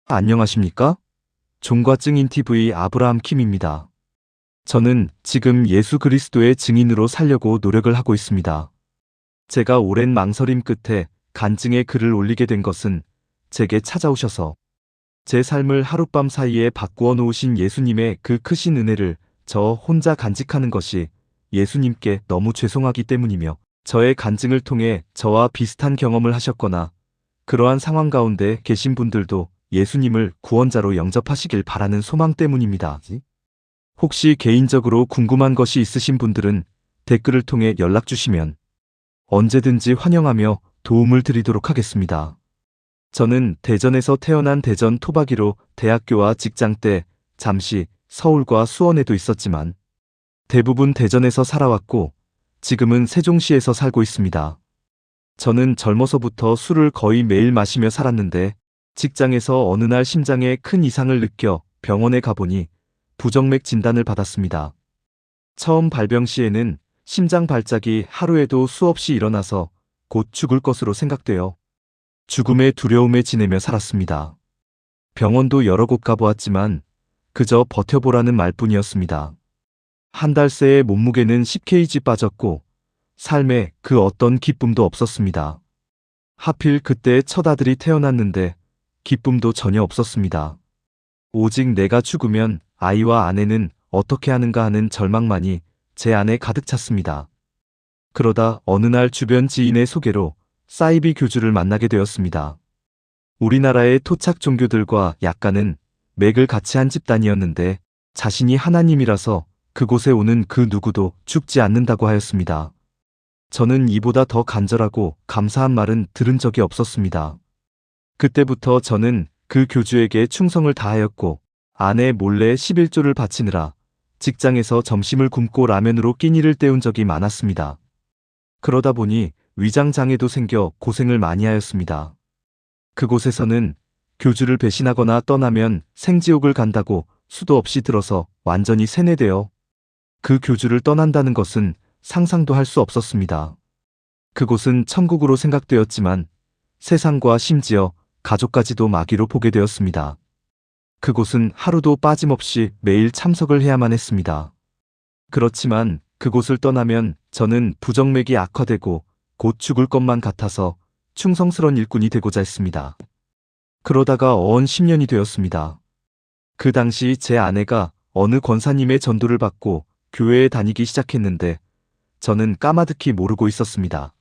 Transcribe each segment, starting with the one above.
안녕하십니까? 종과 증인 TV 아브라함 킴입니다. 저는 지금 예수 그리스도의 증인으로 살려고 노력을 하고 있습니다. 제가 오랜 망설임 끝에 간증의 글을 올리게 된 것은 제게 찾아오셔서 제 삶을 하룻밤 사이에 바꾸어 놓으신 예수님의 그 크신 은혜를 저 혼자 간직하는 것이 예수님께 너무 죄송하기 때문이며, 저의 간증을 통해 저와 비슷한 경험을 하셨거나 그러한 상황 가운데 계신 분들도 예수님을 구원자로 영접하시길 바라는 소망 때문입니다. 혹시 개인적으로 궁금한 것이 있으신 분들은 댓글을 통해 연락 주시면 언제든지 환영하며 도움을 드리도록 하겠습니다. 저는 대전에서 태어난 대전 토박이로 대학교와 직장 때 잠시 서울과 수원에도 있었지만 대부분 대전에서 살아왔고 지금은 세종시에서 살고 있습니다. 저는 젊어서부터 술을 거의 매일 마시며 살았는데 직장에서 어느 날 심장에 큰 이상을 느껴 병원에 가보니 부정맥 진단을 받았습니다. 처음 발병 시에는 심장 발작이 하루에도 수없이 일어나서 곧 죽을 것으로 생각되어 죽음의 두려움에 지내며 살았습니다. 병원도 여러 곳 가보았지만 그저 버텨보라는 말뿐이었습니다. 한 달 새에 몸무게는 10kg 빠졌고 삶에 그 어떤 기쁨도 없었습니다. 하필 그때 첫 아들이 태어났는데 기쁨도 전혀 없었습니다. 오직 내가 죽으면 아이와 아내는 어떻게 하는가 하는 절망만이 제 안에 가득 찼습니다. 그러다 어느 날 주변 지인의 소개로 사이비 교주를 만나게 되었습니다. 우리나라의 토착 종교들과 약간은 맥을 같이 한 집단이었는데 자신이 하나님이라서 그곳에 오는 그 누구도 죽지 않는다고 하였습니다. 저는 이보다 더 간절하고 감사한 말은 들은 적이 없었습니다. 그때부터 저는 그 교주에게 충성을 다하였고 아내 몰래 11조를 바치느라 직장에서 점심을 굶고 라면으로 끼니를 때운 적이 많았습니다. 그러다 보니 위장 장애도 생겨 고생을 많이 하였습니다. 그곳에서는 교주를 배신하거나 떠나면 생지옥을 간다고 수도 없이 들어서 완전히 세뇌되어 그 교주를 떠난다는 것은 상상도 할 수 없었습니다. 그곳은 천국으로 생각되었지만 세상과 심지어 가족까지도 마귀로 보게 되었습니다. 그곳은 하루도 빠짐없이 매일 참석을 해야만 했습니다. 그렇지만 그곳을 떠나면 저는 부정맥이 악화되고 곧 죽을 것만 같아서 충성스런 일꾼이 되고자 했습니다. 그러다가 어언 10년이 되었습니다. 그 당시 제 아내가 어느 권사님의 전도를 받고 교회에 다니기 시작했는데 저는 까마득히 모르고 있었습니다.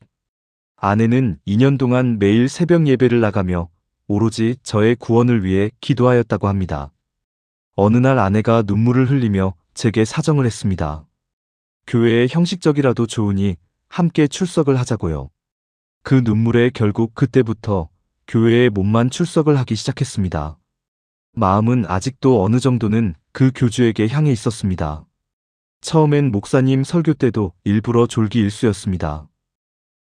아내는 2년 동안 매일 새벽 예배를 나가며 오로지 저의 구원을 위해 기도하였다고 합니다. 어느 날 아내가 눈물을 흘리며 제게 사정을 했습니다. 교회에 형식적이라도 좋으니 함께 출석을 하자고요. 그 눈물에 결국 그때부터 교회에 몸만 출석을 하기 시작했습니다. 마음은 아직도 어느 정도는 그 교주에게 향해 있었습니다. 처음엔 목사님 설교 때도 일부러 졸기 일쑤였습니다.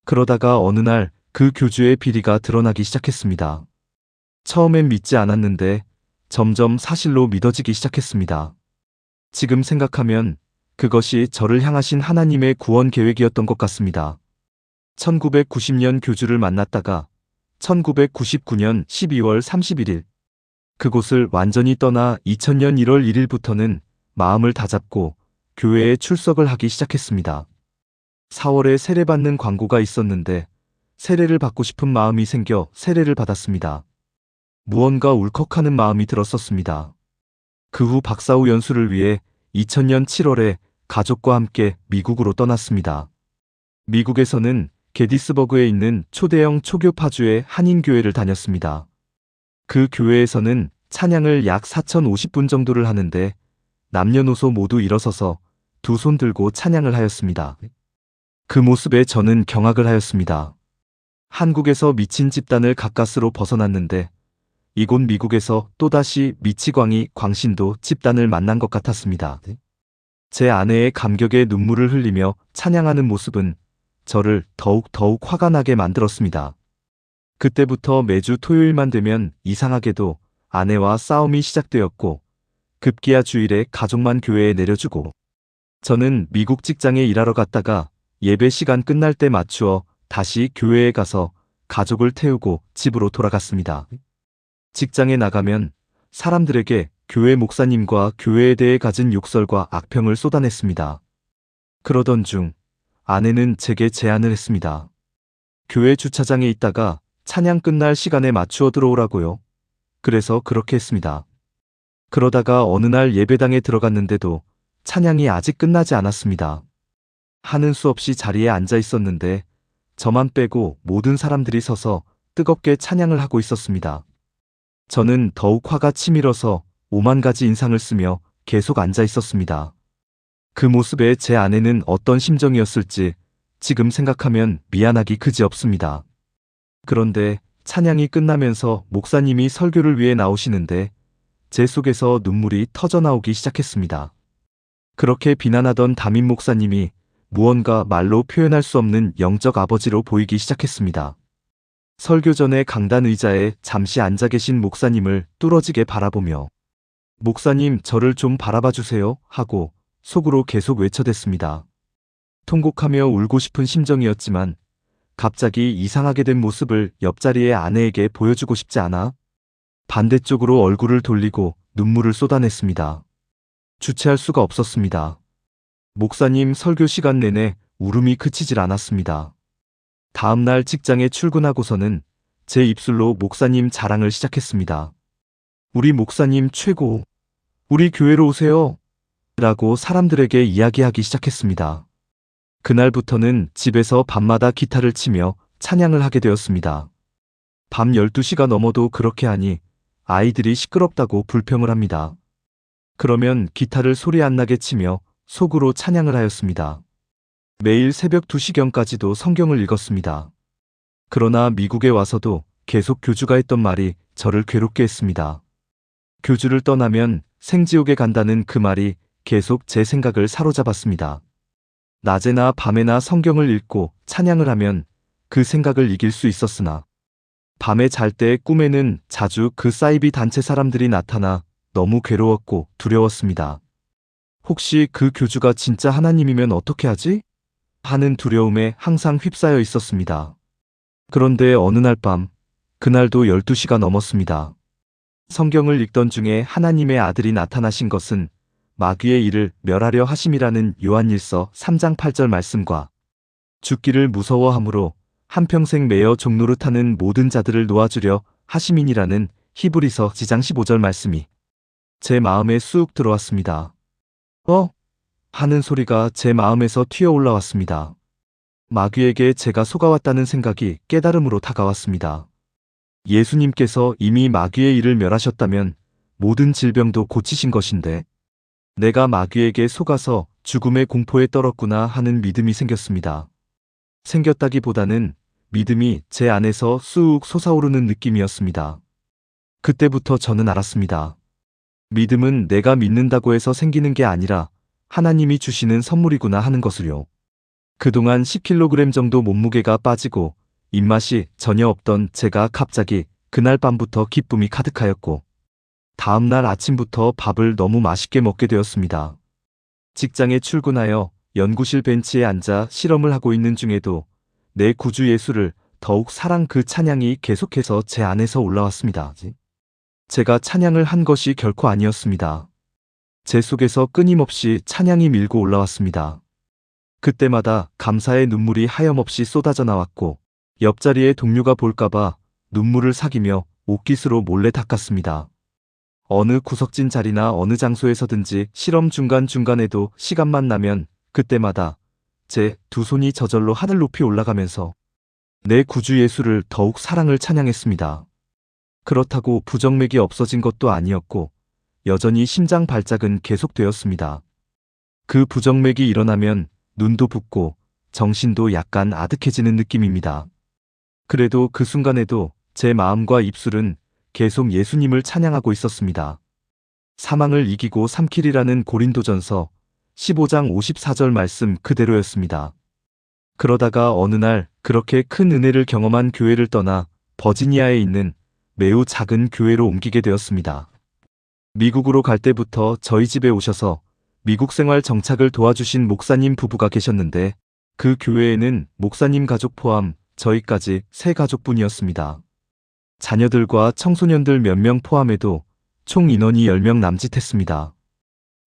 그러다가 어느 날 그 교주의 비리가 드러나기 시작했습니다. 처음엔 믿지 않았는데 점점 사실로 믿어지기 시작했습니다. 지금 생각하면 그것이 저를 향하신 하나님의 구원 계획이었던 것 같습니다. 1990년 교주를 만났다가 1999년 12월 31일 그곳을 완전히 떠나 2000년 1월 1일부터는 마음을 다잡고 교회에 출석을 하기 시작했습니다. 4월에 세례받는 광고가 있었는데 세례를 받고 싶은 마음이 생겨 세례를 받았습니다. 무언가 울컥하는 마음이 들었었습니다. 그 후 박사후 연수를 위해 2000년 7월에 가족과 함께 미국으로 떠났습니다. 미국에서는 게티스버그에 있는 초대형 초교 파주의 한인교회를 다녔습니다. 그 교회에서는 찬양을 약 4050분 정도를 하는데 남녀노소 모두 일어서서 두 손 들고 찬양을 하였습니다. 그 모습에 저는 경악을 하였습니다. 한국에서 미친 집단을 가까스로 벗어났는데 이곳 미국에서 또다시 미치광이 광신도 집단을 만난 것 같았습니다. 제 아내의 감격에 눈물을 흘리며 찬양하는 모습은 저를 더욱 화가 나게 만들었습니다. 그때부터 매주 토요일만 되면 이상하게도 아내와 싸움이 시작되었고 급기야 주일에 가족만 교회에 내려주고 저는 미국 직장에 일하러 갔다가 예배 시간 끝날 때 맞추어 다시 교회에 가서 가족을 태우고 집으로 돌아갔습니다. 직장에 나가면 사람들에게 교회 목사님과 교회에 대해 가진 욕설과 악평을 쏟아냈습니다. 그러던 중 아내는 제게 제안을 했습니다. 교회 주차장에 있다가 찬양 끝날 시간에 맞추어 들어오라고요. 그래서 그렇게 했습니다. 그러다가 어느 날 예배당에 들어갔는데도 찬양이 아직 끝나지 않았습니다. 하는 수 없이 자리에 앉아 있었는데 저만 빼고 모든 사람들이 서서 뜨겁게 찬양을 하고 있었습니다. 저는 더욱 화가 치밀어서 5만 가지 인상을 쓰며 계속 앉아 있었습니다. 그 모습에 제 아내는 어떤 심정이었을지 지금 생각하면 미안하기 그지없습니다. 그런데 찬양이 끝나면서 목사님이 설교를 위해 나오시는데 제 속에서 눈물이 터져 나오기 시작했습니다. 그렇게 비난하던 담임 목사님이 무언가 말로 표현할 수 없는 영적 아버지로 보이기 시작했습니다. 설교 전에 강단 의자에 잠시 앉아 계신 목사님을 뚫어지게 바라보며 목사님 저를 좀 바라봐 주세요 하고 속으로 계속 외쳐댔습니다. 통곡하며 울고 싶은 심정이었지만 갑자기 이상하게 된 모습을 옆자리의 아내에게 보여주고 싶지 않아 반대쪽으로 얼굴을 돌리고 눈물을 쏟아냈습니다. 주체할 수가 없었습니다. 목사님 설교 시간 내내 울음이 그치질 않았습니다. 다음 날 직장에 출근하고서는 제 입술로 목사님 자랑을 시작했습니다. 우리 목사님 최고! 우리 교회로 오세요! 라고 사람들에게 이야기하기 시작했습니다. 그날부터는 집에서 밤마다 기타를 치며 찬양을 하게 되었습니다. 밤 12시가 넘어도 그렇게 하니 아이들이 시끄럽다고 불평을 합니다. 그러면 기타를 소리 안 나게 치며 속으로 찬양을 하였습니다. 매일 새벽 2시경까지도 성경을 읽었습니다. 그러나 미국에 와서도 계속 교주가 했던 말이 저를 괴롭게 했습니다. 교주를 떠나면 생지옥에 간다는 그 말이 계속 제 생각을 사로잡았습니다. 낮에나 밤에나 성경을 읽고 찬양을 하면 그 생각을 이길 수 있었으나 밤에 잘 때 꿈에는 자주 그 사이비 단체 사람들이 나타나 너무 괴로웠고 두려웠습니다. 혹시 그 교주가 진짜 하나님이면 어떻게 하지? 하는 두려움에 항상 휩싸여 있었습니다. 그런데 어느 날 밤, 그날도 12시가 넘었습니다. 성경을 읽던 중에 하나님의 아들이 나타나신 것은 마귀의 일을 멸하려 하심이라는 요한일서 3장 8절 말씀과 죽기를 무서워함으로 한평생 매여 종노릇하는 모든 자들을 놓아주려 하심이니라는 히브리서 10장 15절 말씀이 제 마음에 쑥 들어왔습니다. 하는 소리가 제 마음에서 튀어 올라왔습니다. 마귀에게 제가 속아왔다는 생각이 깨달음으로 다가왔습니다. 예수님께서 이미 마귀의 일을 멸하셨다면 모든 질병도 고치신 것인데 내가 마귀에게 속아서 죽음의 공포에 떨었구나 하는 믿음이 생겼습니다. 생겼다기보다는 믿음이 제 안에서 쑥 솟아오르는 느낌이었습니다. 그때부터 저는 알았습니다. 믿음은 내가 믿는다고 해서 생기는 게 아니라 하나님이 주시는 선물이구나 하는 것을요. 그동안 10kg 정도 몸무게가 빠지고 입맛이 전혀 없던 제가 갑자기 그날 밤부터 기쁨이 가득하였고 다음 날 아침부터 밥을 너무 맛있게 먹게 되었습니다. 직장에 출근하여 연구실 벤치에 앉아 실험을 하고 있는 중에도 내 구주 예수를 더욱 사랑 그 찬양이 계속해서 제 안에서 올라왔습니다. 제가 찬양을 한 것이 결코 아니었습니다. 제 속에서 끊임없이 찬양이 밀고 올라왔습니다. 그때마다 감사의 눈물이 하염없이 쏟아져 나왔고 옆자리의 동료가 볼까봐 눈물을 삭이며 옷깃으로 몰래 닦았습니다. 어느 구석진 자리나 어느 장소에서든지 실험 중간중간에도 시간만 나면 그때마다 제 두 손이 저절로 하늘 높이 올라가면서 내 구주 예수를 더욱 사랑을 찬양했습니다. 그렇다고 부정맥이 없어진 것도 아니었고 여전히 심장 발작은 계속되었습니다. 그 부정맥이 일어나면 눈도 붓고 정신도 약간 아득해지는 느낌입니다. 그래도 그 순간에도 제 마음과 입술은 계속 예수님을 찬양하고 있었습니다. 사망을 이기고 삼키리라는 고린도전서 15장 54절 말씀 그대로였습니다. 그러다가 어느 날 그렇게 큰 은혜를 경험한 교회를 떠나 버지니아에 있는 매우 작은 교회로 옮기게 되었습니다. 미국으로 갈 때부터 저희 집에 오셔서 미국 생활 정착을 도와주신 목사님 부부가 계셨는데 그 교회에는 목사님 가족 포함 저희까지 세 가족뿐이었습니다. 자녀들과 청소년들 몇 명 포함해도 총 인원이 10명 남짓했습니다.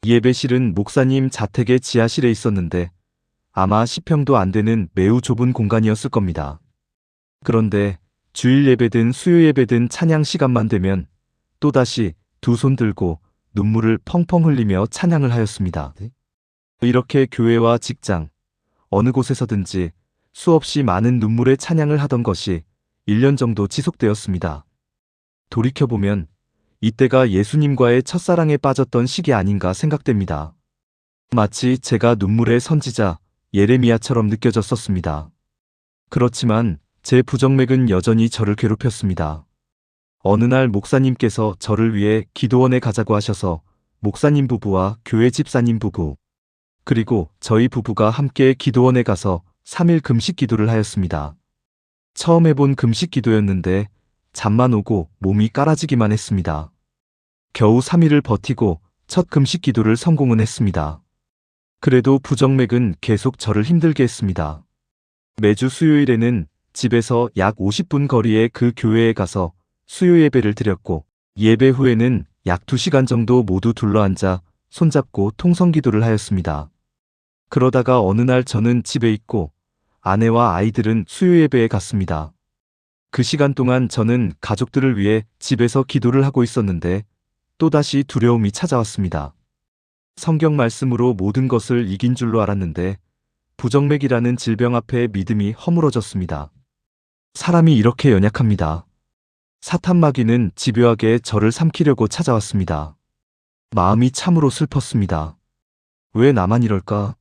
예배실은 목사님 자택의 지하실에 있었는데 아마 10평도 안 되는 매우 좁은 공간이었을 겁니다. 그런데 주일 예배든 수요 예배든 찬양 시간만 되면 또다시 두 손 들고 눈물을 펑펑 흘리며 찬양을 하였습니다. 이렇게 교회와 직장, 어느 곳에서든지 수없이 많은 눈물의 찬양을 하던 것이 1년 정도 지속되었습니다. 돌이켜보면 이때가 예수님과의 첫사랑에 빠졌던 시기 아닌가 생각됩니다. 마치 제가 눈물의 선지자 예레미야처럼 느껴졌었습니다. 그렇지만 제 부정맥은 여전히 저를 괴롭혔습니다. 어느 날 목사님께서 저를 위해 기도원에 가자고 하셔서 목사님 부부와 교회 집사님 부부, 그리고 저희 부부가 함께 기도원에 가서 3일 금식 기도를 하였습니다. 처음 해본 금식 기도였는데 잠만 오고 몸이 깔아지기만 했습니다. 겨우 3일을 버티고 첫 금식 기도를 성공은 했습니다. 그래도 부정맥은 계속 저를 힘들게 했습니다. 매주 수요일에는 집에서 약 50분 거리의 그 교회에 가서 수요 예배를 드렸고 예배 후에는 약 2시간 정도 모두 둘러앉아 손잡고 통성 기도를 하였습니다. 그러다가 어느 날 저는 집에 있고 아내와 아이들은 수요 예배에 갔습니다. 그 시간 동안 저는 가족들을 위해 집에서 기도를 하고 있었는데 또다시 두려움이 찾아왔습니다. 성경 말씀으로 모든 것을 이긴 줄로 알았는데 부정맥이라는 질병 앞에 믿음이 허물어졌습니다. 사람이 이렇게 연약합니다. 사탄 마귀는 집요하게 저를 삼키려고 찾아왔습니다. 마음이 참으로 슬펐습니다. 왜 나만 이럴까?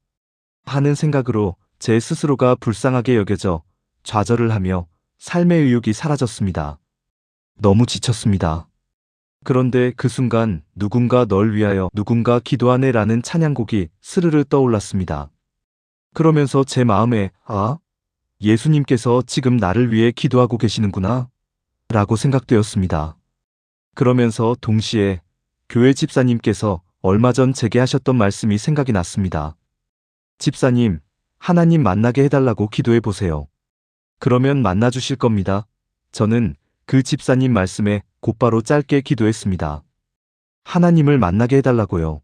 하는 생각으로 제 스스로가 불쌍하게 여겨져 좌절을 하며 삶의 의욕이 사라졌습니다. 너무 지쳤습니다. 그런데 그 순간 누군가 널 위하여 누군가 기도하네 라는 찬양곡이 스르르 떠올랐습니다. 그러면서 제 마음에 예수님께서 지금 나를 위해 기도하고 계시는구나 라고 생각되었습니다. 그러면서 동시에 교회 집사님께서 얼마 전 제게 하셨던 말씀이 생각이 났습니다. 집사님, 하나님 만나게 해달라고 기도해 보세요. 그러면 만나주실 겁니다. 저는 그 집사님 말씀에 곧바로 짧게 기도했습니다. 하나님을 만나게 해달라고요.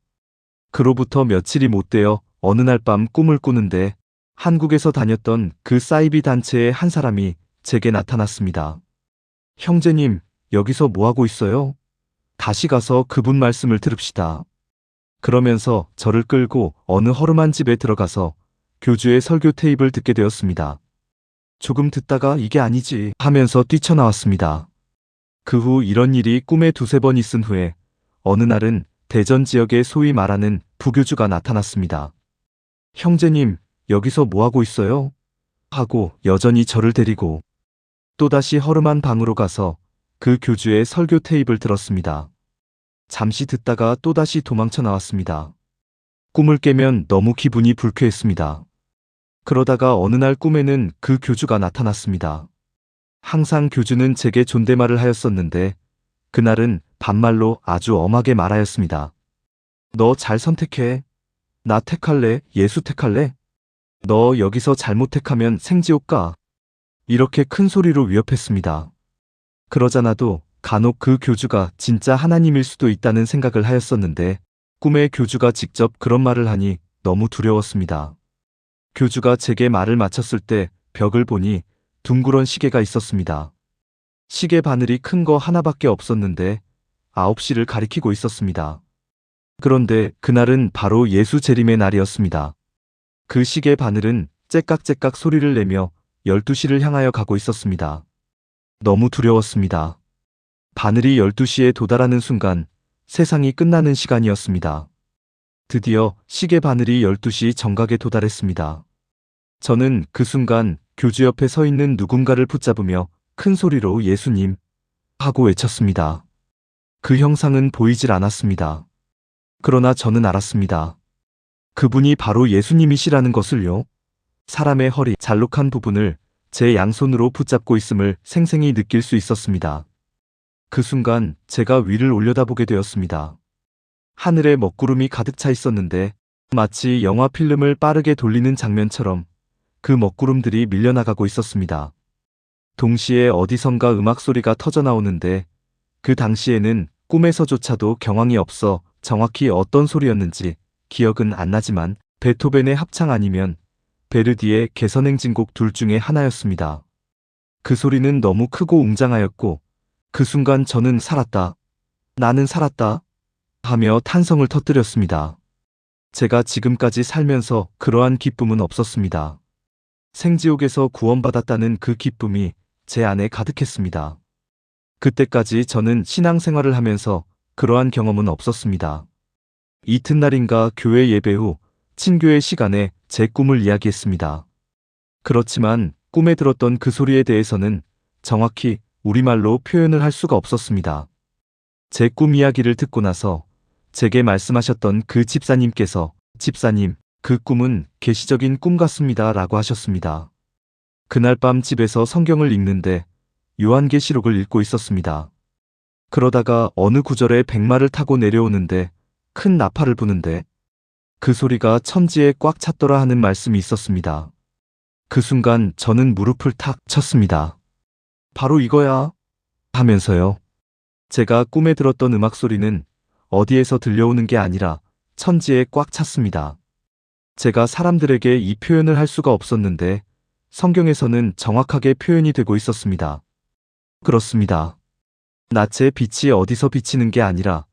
그로부터 며칠이 못 되어 어느 날 밤 꿈을 꾸는데 한국에서 다녔던 그 사이비 단체의 한 사람이 제게 나타났습니다. 형제님, 여기서 뭐 하고 있어요? 다시 가서 그분 말씀을 들읍시다. 그러면서 저를 끌고 어느 허름한 집에 들어가서 교주의 설교 테이프를 듣게 되었습니다. 조금 듣다가 이게 아니지 하면서 뛰쳐나왔습니다. 그 후 이런 일이 꿈에 2~3번 있은 후에 어느 날은 대전 지역에 소위 말하는 부교주가 나타났습니다. 형제님, 여기서 뭐 하고 있어요? 하고 여전히 저를 데리고 또다시 허름한 방으로 가서 그 교주의 설교 테이프를 들었습니다. 잠시 듣다가 또다시 도망쳐 나왔습니다. 꿈을 깨면 너무 기분이 불쾌했습니다. 그러다가 어느 날 꿈에는 그 교주가 나타났습니다. 항상 교주는 제게 존댓말을 하였었는데 그날은 반말로 아주 엄하게 말하였습니다. 너 잘 선택해. 나 택할래? 예수 택할래? 너 여기서 잘못 택하면 생지옥 가. 이렇게 큰 소리로 위협했습니다. 그러자나도 간혹 그 교주가 진짜 하나님일 수도 있다는 생각을 하였었는데 꿈에 교주가 직접 그런 말을 하니 너무 두려웠습니다. 교주가 제게 말을 마쳤을 때 벽을 보니 둥그런 시계가 있었습니다. 시계 바늘이 큰 거 하나밖에 없었는데 9시를 가리키고 있었습니다. 그런데 그날은 바로 예수 재림의 날이었습니다. 그 시계 바늘은 째깍째깍 소리를 내며 12시를 향하여 가고 있었습니다. 너무 두려웠습니다. 바늘이 12시에 도달하는 순간 세상이 끝나는 시간이었습니다. 드디어 시계 바늘이 12시 정각에 도달했습니다. 저는 그 순간 교주 옆에 서 있는 누군가를 붙잡으며 큰 소리로 예수님 하고 외쳤습니다. 그 형상은 보이질 않았습니다. 그러나 저는 알았습니다. 그분이 바로 예수님이시라는 것을요. 사람의 허리 잘록한 부분을 제 양손으로 붙잡고 있음을 생생히 느낄 수 있었습니다. 그 순간 제가 위를 올려다보게 되었습니다. 하늘에 먹구름이 가득 차 있었는데 마치 영화 필름을 빠르게 돌리는 장면처럼 그 먹구름들이 밀려나가고 있었습니다. 동시에 어디선가 음악 소리가 터져 나오는데 그 당시에는 꿈에서조차도 경황이 없어 정확히 어떤 소리였는지 기억은 안 나지만 베토벤의 합창 아니면 베르디의 개선행진곡 둘 중에 하나였습니다. 그 소리는 너무 크고 웅장하였고 그 순간 저는 살았다. 나는 살았다. 하며 탄성을 터뜨렸습니다. 제가 지금까지 살면서 그러한 기쁨은 없었습니다. 생지옥에서 구원받았다는 그 기쁨이 제 안에 가득했습니다. 그때까지 저는 신앙생활을 하면서 그러한 경험은 없었습니다. 이튿날인가 교회 예배 후 친교의 시간에 제 꿈을 이야기했습니다. 그렇지만 꿈에 들었던 그 소리에 대해서는 정확히 우리말로 표현을 할 수가 없었습니다. 제 꿈 이야기를 듣고 나서 제게 말씀하셨던 그 집사님께서 집사님, 그 꿈은 계시적인 꿈 같습니다 라고 하셨습니다. 그날 밤 집에서 성경을 읽는데 요한계시록을 읽고 있었습니다. 그러다가 어느 구절에 백마를 타고 내려오는데 큰 나팔을 부는데 그 소리가 천지에 꽉 찼더라 하는 말씀이 있었습니다. 그 순간 저는 무릎을 탁 쳤습니다. 바로 이거야 하면서요. 제가 꿈에 들었던 음악 소리는 어디에서 들려오는 게 아니라 천지에 꽉 찼습니다. 제가 사람들에게 이 표현을 할 수가 없었는데 성경에서는 정확하게 표현이 되고 있었습니다. 그렇습니다. 낯의 빛이 어디서 비치는 게 아니라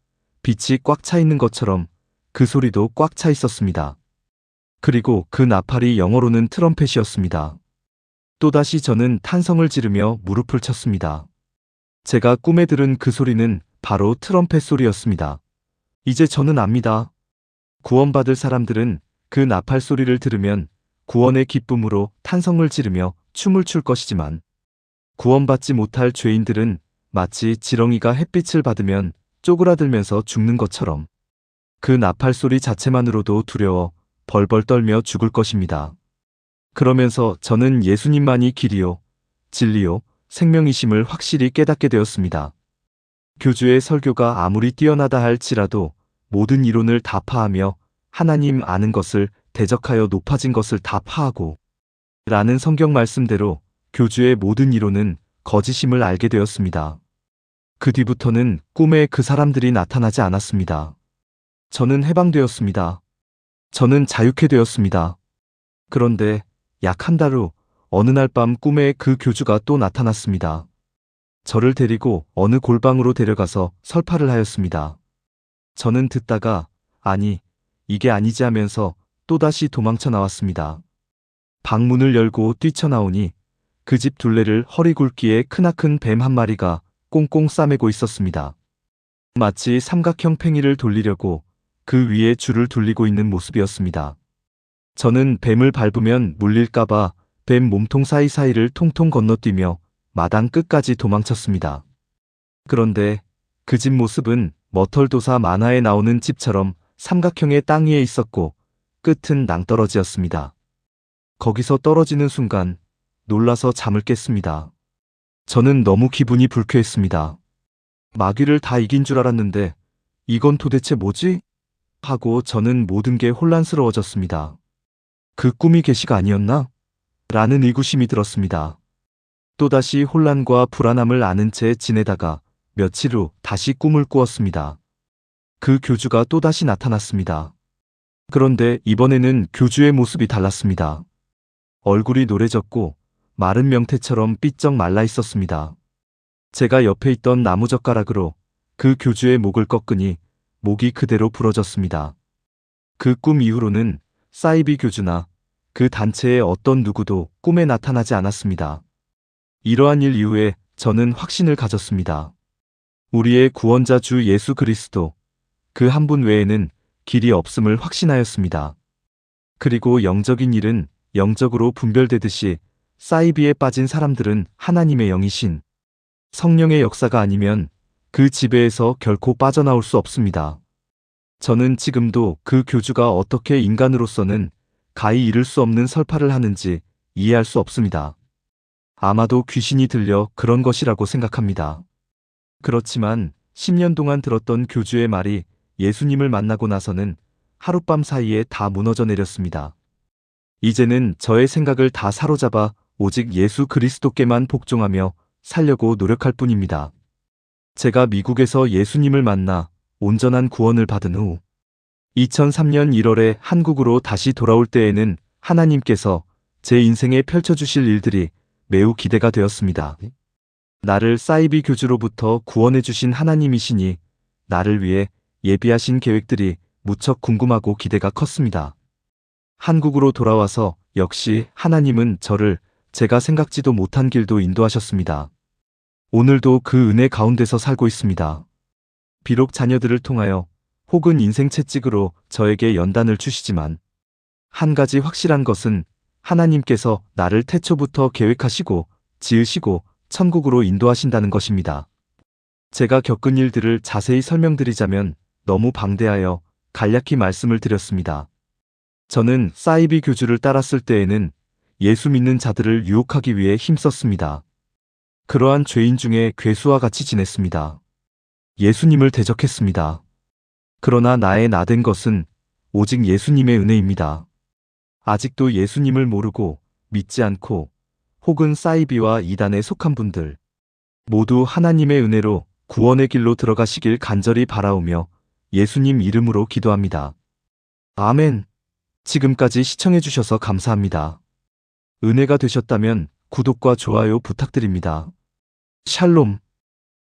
빛이 꽉 차 있는 것처럼 그 소리도 꽉 차 있었습니다. 그리고 그 나팔이 영어로는 트럼펫이었습니다. 또다시 저는 탄성을 지르며 무릎을 쳤습니다. 제가 꿈에 들은 그 소리는 바로 트럼펫 소리였습니다. 이제 저는 압니다. 구원받을 사람들은 그 나팔 소리를 들으면 구원의 기쁨으로 탄성을 지르며 춤을 출 것이지만 구원받지 못할 죄인들은 마치 지렁이가 햇빛을 받으면 쪼그라들면서 죽는 것처럼 그 나팔 소리 자체만으로도 두려워 벌벌 떨며 죽을 것입니다. 그러면서 저는 예수님만이 길이요, 진리요, 생명이심을 확실히 깨닫게 되었습니다. 교주의 설교가 아무리 뛰어나다 할지라도 모든 이론을 다 파하며 하나님 아는 것을 대적하여 높아진 것을 다 파하고 라는 성경 말씀대로 교주의 모든 이론은 거짓임을 알게 되었습니다. 그 뒤부터는 꿈에 그 사람들이 나타나지 않았습니다. 저는 해방되었습니다. 저는 자유케 되었습니다. 그런데 약 한 달 후 어느 날 밤 꿈에 그 교주가 또 나타났습니다. 저를 데리고 어느 골방으로 데려가서 설파를 하였습니다. 저는 듣다가 아니, 이게 아니지 하면서 또다시 도망쳐 나왔습니다. 방문을 열고 뛰쳐나오니 그 집 둘레를 허리 굵기에 크나큰 뱀 한 마리가 꽁꽁 싸매고 있었습니다. 마치 삼각형 팽이를 돌리려고 그 위에 줄을 돌리고 있는 모습이었습니다. 저는 뱀을 밟으면 물릴까봐 뱀 몸통 사이사이를 통통 건너뛰며 마당 끝까지 도망쳤습니다. 그런데 그 집 모습은 머털도사 만화에 나오는 집처럼 삼각형의 땅 위에 있었고 끝은 낭떠러지였습니다. 거기서 떨어지는 순간 놀라서 잠을 깼습니다. 저는 너무 기분이 불쾌했습니다. 마귀를 다 이긴 줄 알았는데 이건 도대체 뭐지? 하고 저는 모든 게 혼란스러워졌습니다. 그 꿈이 계시가 아니었나? 라는 의구심이 들었습니다. 또다시 혼란과 불안함을 아는 채 지내다가 며칠 후 다시 꿈을 꾸었습니다. 그 교주가 또다시 나타났습니다. 그런데 이번에는 교주의 모습이 달랐습니다. 얼굴이 노래졌고 마른 명태처럼 삐쩍 말라 있었습니다. 제가 옆에 있던 나무젓가락으로 그 교주의 목을 꺾으니 목이 그대로 부러졌습니다. 그 꿈 이후로는 사이비 교주나 그 단체의 어떤 누구도 꿈에 나타나지 않았습니다. 이러한 일 이후에 저는 확신을 가졌습니다. 우리의 구원자 주 예수 그리스도 그 한 분 외에는 길이 없음을 확신하였습니다. 그리고 영적인 일은 영적으로 분별되듯이 사이비에 빠진 사람들은 하나님의 영이신 성령의 역사가 아니면 그 지배에서 결코 빠져나올 수 없습니다. 저는 지금도 그 교주가 어떻게 인간으로서는 가히 이룰 수 없는 설파를 하는지 이해할 수 없습니다. 아마도 귀신이 들려 그런 것이라고 생각합니다. 그렇지만 10년 동안 들었던 교주의 말이 예수님을 만나고 나서는 하룻밤 사이에 다 무너져 내렸습니다. 이제는 저의 생각을 다 사로잡아 오직 예수 그리스도께만 복종하며 살려고 노력할 뿐입니다. 제가 미국에서 예수님을 만나 온전한 구원을 받은 후 2003년 1월에 한국으로 다시 돌아올 때에는 하나님께서 제 인생에 펼쳐주실 일들이 매우 기대가 되었습니다. 나를 사이비 교주로부터 구원해 주신 하나님이시니 나를 위해 예비하신 계획들이 무척 궁금하고 기대가 컸습니다. 한국으로 돌아와서 역시 하나님은 저를 제가 생각지도 못한 길도 인도하셨습니다. 오늘도 그 은혜 가운데서 살고 있습니다. 비록 자녀들을 통하여 혹은 인생 채찍으로 저에게 연단을 주시지만 한 가지 확실한 것은 하나님께서 나를 태초부터 계획하시고 지으시고 천국으로 인도하신다는 것입니다. 제가 겪은 일들을 자세히 설명드리자면 너무 방대하여 간략히 말씀을 드렸습니다. 저는 사이비 교주를 따랐을 때에는 예수 믿는 자들을 유혹하기 위해 힘썼습니다. 그러한 죄인 중에 괴수와 같이 지냈습니다. 예수님을 대적했습니다. 그러나 나의 나된 것은 오직 예수님의 은혜입니다. 아직도 예수님을 모르고 믿지 않고 혹은 사이비와 이단에 속한 분들 모두 하나님의 은혜로 구원의 길로 들어가시길 간절히 바라오며 예수님 이름으로 기도합니다. 아멘. 지금까지 시청해주셔서 감사합니다. 은혜가 되셨다면 구독과 좋아요 부탁드립니다. 샬롬.